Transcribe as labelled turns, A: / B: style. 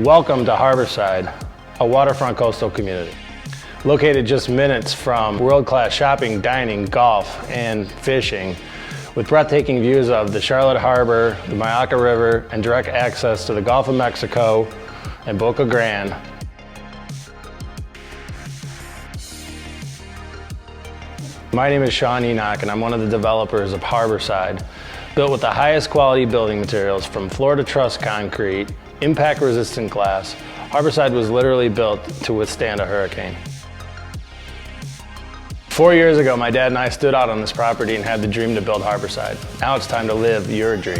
A: Welcome to Harborside, a waterfront coastal community. Located just minutes from world-class shopping, dining, golf, and fishing, with breathtaking views of the Charlotte Harbor, the Myakka River, and direct access to the Gulf of Mexico and Boca Grande. My name is Sean Enoch, and I'm one of the developers of Harborside, built with the highest quality building materials from Florida truss concrete, impact-resistant glass. Harborside was literally built to withstand a hurricane. 4 years ago, my dad and I stood out on this property and had the dream to build Harborside. Now it's time to live your dream.